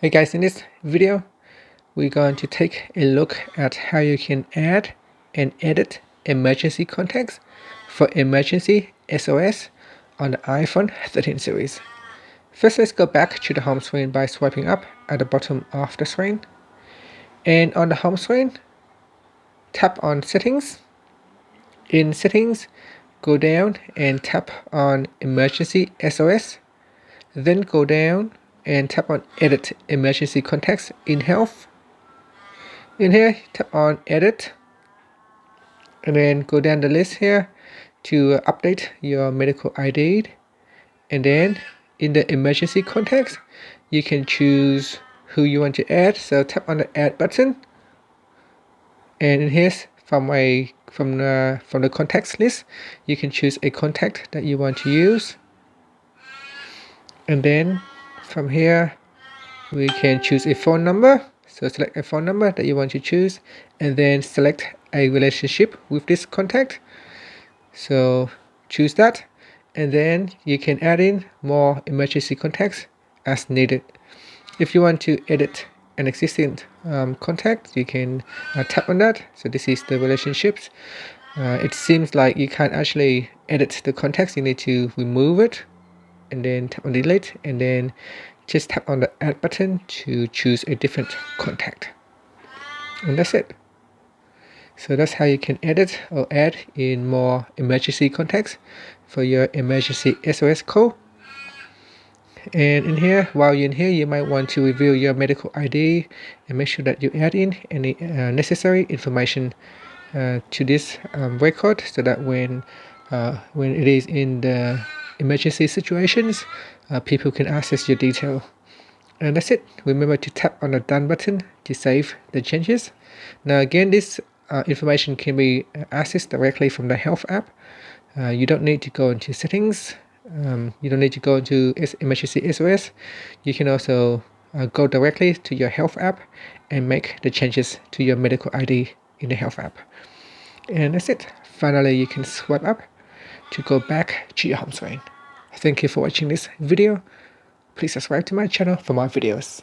Hey guys, in this video we're going to take a look at how you can add and edit emergency contacts for emergency SOS on the iPhone 13 series. First, let's go back to the home screen by swiping up at the bottom of the screen, and on the home screen tap on settings. In settings, go down and tap on emergency SOS, then go down and tap on edit emergency contacts in health. In here, tap on edit and then go down the list here to update your medical ID, and then in the emergency contacts you can choose who you want to add. So tap on the add button, and in here from the contacts list you can choose a contact that you want to use, and then from here we can choose a phone number. So select a phone number that you want to choose and then select a relationship with this contact. So choose that, and then you can add in more emergency contacts as needed. If you want to edit an existing contact, you can tap on that. So this is the relationships. It seems like you can't actually edit the contacts. You need to remove it and then tap on delete, and then just tap on the add button to choose a different contact, and that's it. So that's how you can edit or add in more emergency contacts for your emergency SOS call. And in here, while you're in here, you might want to review your medical ID and make sure that you add in any necessary information to this record, so that when it is in the emergency situations, people can access your detail. And that's it. Remember to tap on the done button to save the changes. Now again, this information can be accessed directly from the health app. You don't need to go into settings. You don't need to go into emergency SOS. You can also go directly to your health app and make the changes to your medical ID in the health app. And that's it. Finally, you can swipe up to go back to your home screen. Thank you for watching this video. Please subscribe to my channel for more videos.